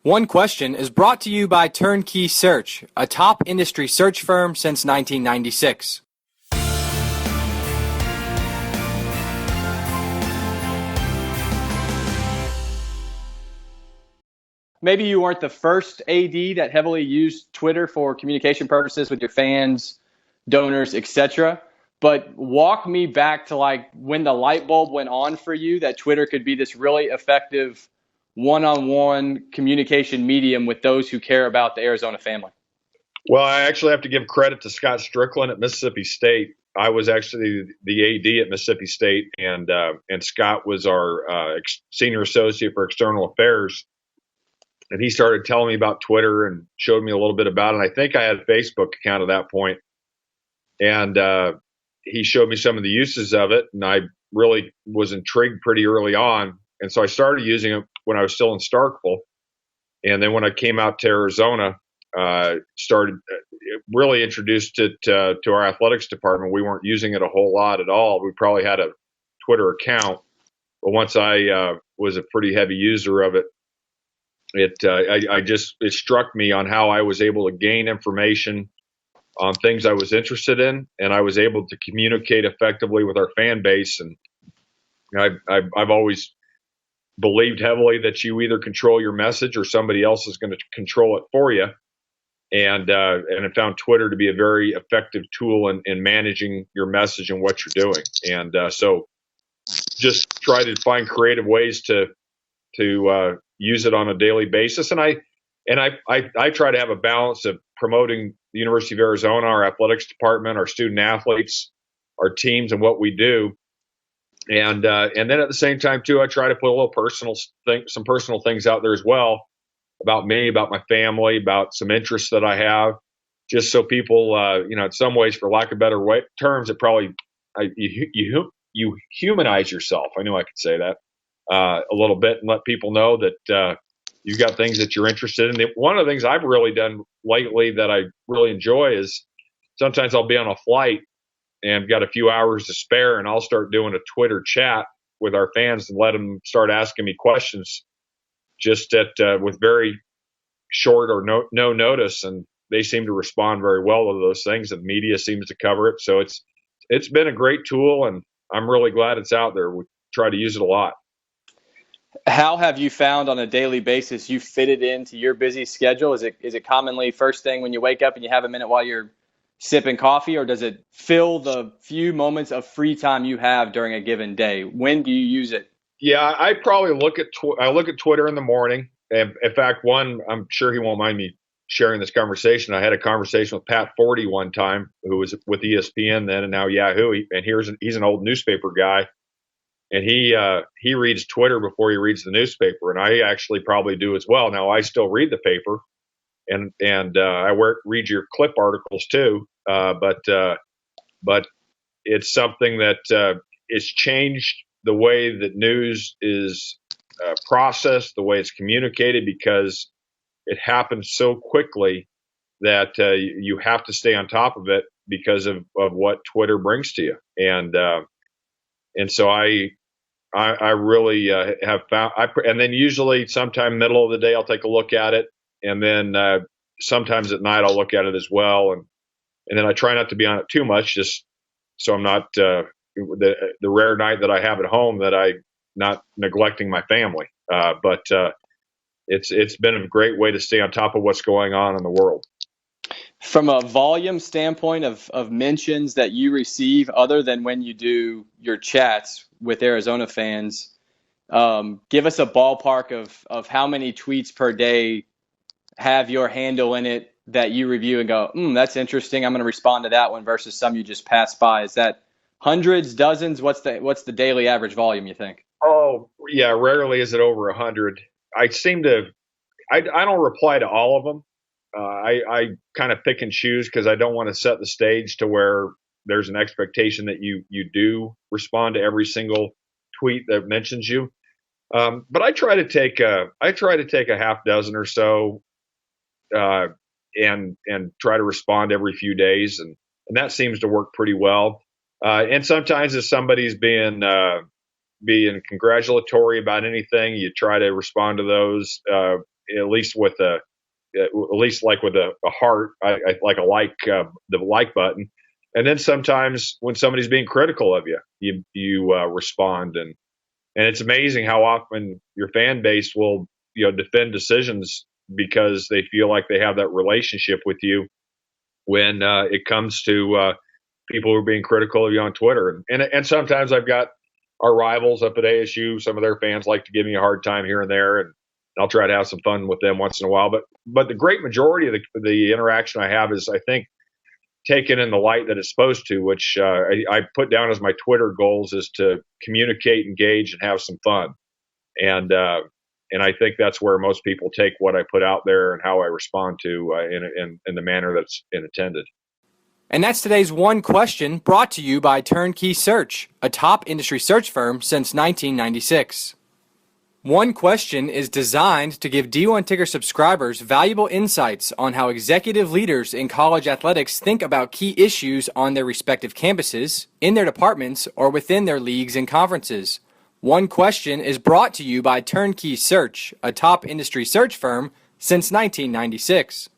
One Question is brought to you by Turnkey Search, a top industry search firm since 1996. Maybe you weren't the first AD that heavily used Twitter for communication purposes with your fans, donors, etc. But walk me back to like when the light bulb went on for you that Twitter could be this really effective one-on-one communication medium with those who care about the Arizona family. Well, I actually have to give credit to Scott Strickland at Mississippi State. I was actually the AD at Mississippi State, and Scott was our senior associate for external affairs. And he started telling me about Twitter and showed me a little bit about it. I think I had a Facebook account at that point. And he showed me some of the uses of it, and I really was intrigued pretty early on. And so I started using it when I was still in Starkville. And then when I came out to Arizona, started really introduced it to our athletics department. We weren't using it a whole lot at all. We probably had a Twitter account. But once I was a pretty heavy user of it, it struck me on how I was able to gain information on things I was interested in, and I was able to communicate effectively with our fan base. And I've always believed heavily that you either control your message or somebody else is going to control it for you. And I found Twitter to be a very effective tool in managing your message and what you're doing. And so just try to find creative ways to use it on a daily basis. And I try to have a balance of promoting the University of Arizona, our athletics department, our student athletes, our teams, and what we do. And then at the same time too, I try to put a little some personal things out there as well about me, about my family, about some interests that I have, just so people, in some ways, for lack of better terms, it probably you humanize yourself. I knew I could say that a little bit and let people know that you've got things that you're interested in. One of the things I've really done lately that I really enjoy is sometimes I'll be on a flight and got a few hours to spare, and I'll start doing a Twitter chat with our fans and let them start asking me questions just with very short or no notice, and they seem to respond very well to those things. And the media seems to cover it, so it's been a great tool, and I'm really glad it's out there. We try to use it a lot. How have you found on a daily basis you fit it into your busy schedule? Is it commonly first thing when you wake up and you have a minute while you're sipping coffee, or does it fill the few moments of free time you have during a given day? When do you use it? Yeah, I probably look at Twitter in the morning. And in fact, I'm sure he won't mind me sharing this conversation. I had a conversation with Pat Forty one time, who was with ESPN then and now Yahoo. He's an old newspaper guy. And he reads Twitter before he reads the newspaper, and I actually probably do as well. Now I still read the paper, and I read your clip articles too. But it's something that it's changed the way that news is processed, the way it's communicated, because it happens so quickly that you have to stay on top of it because of what Twitter brings to you. And so I really have found, and then usually sometime middle of the day, I'll take a look at it. And then sometimes at night, I'll look at it as well. And then I try not to be on it too much, just so I'm not the rare night that I have at home that I'm not neglecting my family. But it's been a great way to stay on top of what's going on in the world. From a volume standpoint of mentions that you receive, other than when you do your chats with Arizona fans, give us a ballpark of how many tweets per day have your handle in it that you review and go, that's interesting, I'm going to respond to that one, versus some you just pass by. Is that hundreds, dozens? What's the daily average volume, you think? Oh, yeah, rarely is it over 100. I don't reply to all of them. I kind of pick and choose because I don't want to set the stage to where there's an expectation that you do respond to every single tweet that mentions you. But I try to take a half dozen or so, and try to respond every few days, and that seems to work pretty well. And sometimes if somebody's being congratulatory about anything, you try to respond to those. at least with a heart, I like the like button. And then sometimes when somebody's being critical of you respond, and it's amazing how often your fan base will defend decisions because they feel like they have that relationship with you when it comes to people who are being critical of you on Twitter. And sometimes I've got our rivals up at ASU. Some of their fans like to give me a hard time here and there, and I'll try to have some fun with them once in a while. But the great majority of the interaction I have is, I think, taken in the light that it's supposed to, which I put down as my Twitter goals, is to communicate, engage, and have some fun. And I think that's where most people take what I put out there and how I respond to in the manner that's intended. And that's today's One Question, brought to you by Turnkey Search, a top industry search firm since 1996. One Question is designed to give D1 Ticker subscribers valuable insights on how executive leaders in college athletics think about key issues on their respective campuses, in their departments, or within their leagues and conferences. One Question is brought to you by Turnkey Search, a top industry search firm since 1996.